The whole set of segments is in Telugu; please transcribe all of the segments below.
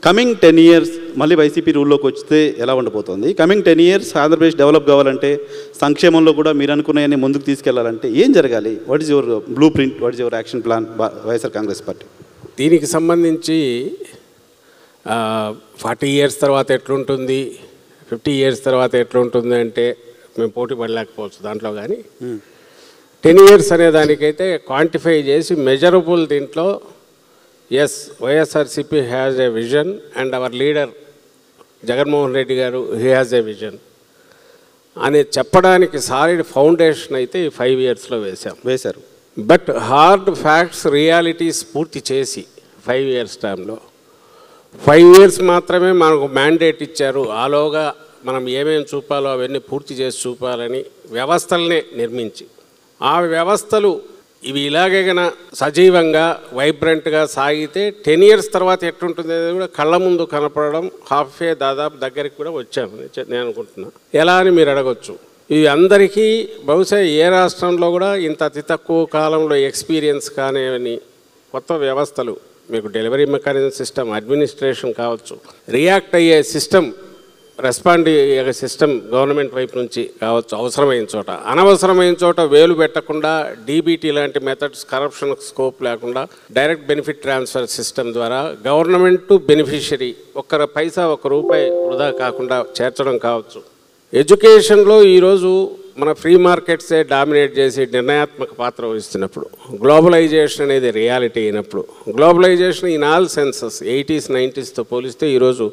కమింగ్ 10 years మళ్ళీ వైసీపీ రూల్లోకి వస్తే ఎలా ఉండబోతోంది? కమింగ్ 10 years ఆంధ్రప్రదేశ్ డెవలప్ కావాలంటే, సంక్షేమంలో కూడా మీరు అనుకున్నాయని ముందుకు తీసుకెళ్లాలంటే ఏం జరగాలి? What is your blue print, what is your action plan YSR Congress party? దీనికి సంబంధించి 40 years తర్వాత ఎట్లుంటుంది, 50 years తర్వాత ఎట్లుంటుంది అంటే మేము పోటీ పడలేకపోవచ్చు దాంట్లో. కానీ 10 years అనే దానికైతే క్వాంటిఫై చేసి మెజరబుల్ దీంట్లో yes YSRCP has a vision and our leader Jaganmohan Reddy గారు హీ హ్యాజ్ ఏ విజన్ అని చెప్పడానికి సాలిడ్ ఫౌండేషన్ అయితే ఈ 5 yearsలో వేశారు. బట్ హార్డ్ ఫ్యాక్ట్స్ రియాలిటీస్ పూర్తి చేసి 5 years టైంలో 5 years మాత్రమే మనకు మ్యాండేట్ ఇచ్చారు. ఆలోగా మనం ఏమేమి చూపాలో అవన్నీ పూర్తి చేసి చూపాలని వ్యవస్థలనే నిర్మించి, ఆ వ్యవస్థలు ఇవి ఇలాగే గన సజీవంగా వైబ్రెంట్గా సాగితే 10 years తర్వాత ఎట్లుంటుంది అనేది కూడా కళ్ళ ముందు కనపడడం దాదాపు దగ్గరికి కూడా వచ్చామని నేను అనుకుంటున్నా. ఎలా అని మీరు అడగొచ్చు. ఇవి అందరికీ బహుశా ఏ రాష్ట్రంలో కూడా ఇంత అతి తక్కువ కాలంలో ఎక్స్పీరియన్స్ కానివని కొత్త వ్యవస్థలు, మీకు డెలివరీ మెకానిజం సిస్టమ్, అడ్మినిస్ట్రేషన్ కావచ్చు, రియాక్ట్ అయ్యే సిస్టమ్, రెస్పాండ్ అయ్యే సిస్టమ్ గవర్నమెంట్ వైపు నుంచి కావచ్చు, అవసరమైన చోట, అనవసరమైన చోట వేలు పెట్టకుండా డీబీటీ లాంటి మెథడ్స్, కరప్షన్ స్కోప్ లేకుండా డైరెక్ట్ బెనిఫిట్ ట్రాన్స్ఫర్ సిస్టమ్ ద్వారా గవర్నమెంట్ టు బెనిఫిషరీ ఒక్క రూపాయి వృధా కాకుండా చేర్చడం కావచ్చు. ఎడ్యుకేషన్లో ఈరోజు మన ఫ్రీ మార్కెట్సే డామినేట్ చేసి నిర్ణయాత్మక పాత్ర వహిస్తున్నప్పుడు, గ్లోబలైజేషన్ అనేది రియాలిటీ అయినప్పుడు, globalisation in all senses 80s 90sతో పోలిస్తే ఈరోజు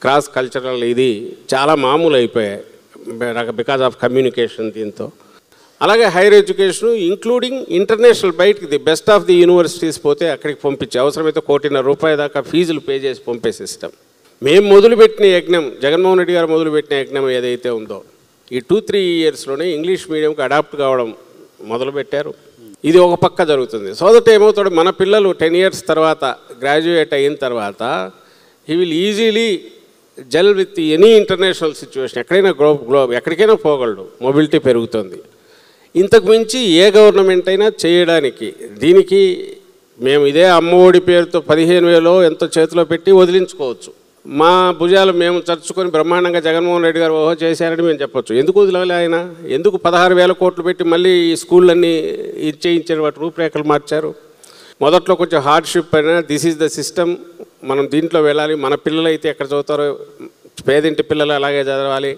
క్రాస్ కల్చరల్ ఇది చాలా మామూలు అయిపోయాయి బికాజ్ ఆఫ్ కమ్యూనికేషన్. దీంతో అలాగే హైయర్ ఎడ్యుకేషను ఇంక్లూడింగ్ ఇంటర్నేషనల్, బయటికి the best of the universities పోతే అక్కడికి పంపించే, అవసరమైతే ₹1,50,00,000 దాకా ఫీజులు పే చేసి పంపే సిస్టమ్. మేము మొదలుపెట్టిన యజ్ఞం, జగన్మోహన్ రెడ్డి గారు మొదలుపెట్టిన యజ్ఞం ఏదైతే ఉందో, ఈ 2-3 yearsలోనే ఇంగ్లీష్ మీడియంకి అడాప్ట్ కావడం మొదలుపెట్టారు. ఇది ఒక పక్క జరుగుతుంది. సో దట్ ఏమవుతాడు, మన పిల్లలు 10 years తర్వాత గ్రాడ్యుయేట్ అయిన తర్వాత he will easily gel with any international situation. ఎక్కడైనా ఎక్కడికైనా పోగలడు, మొబిలిటీ పెరుగుతుంది. ఇంతకు మించి ఏ గవర్నమెంట్ అయినా చేయడానికి, దీనికి మేము ఇదే అమ్మఒడి పేరుతో 15,000 ఎంతో చేతిలో పెట్టి వదిలించుకోవచ్చు. మా భుజాలు మేము చర్చుకొని బ్రహ్మాండంగా జగన్మోహన్ రెడ్డి గారు ఓహో చేశారని మేము చెప్పొచ్చు. ఎందుకు వదిలే ఆయన? ఎందుకు 16,000 కోట్లు పెట్టి మళ్ళీ ఈ స్కూళ్ళన్నీ ఇచ్చేయించారు, వాటి రూపురేఖలు మార్చారు? మొదట్లో కొంచెం హార్డ్షిప్ అయినా దిస్ ఈజ్ ద సిస్టమ్, మనం దీంట్లో వెళ్ళాలి, మన పిల్లలు అయితే ఎక్కడ చదువుతారో, పేదింటి పిల్లలు అలాగే చదవాలి,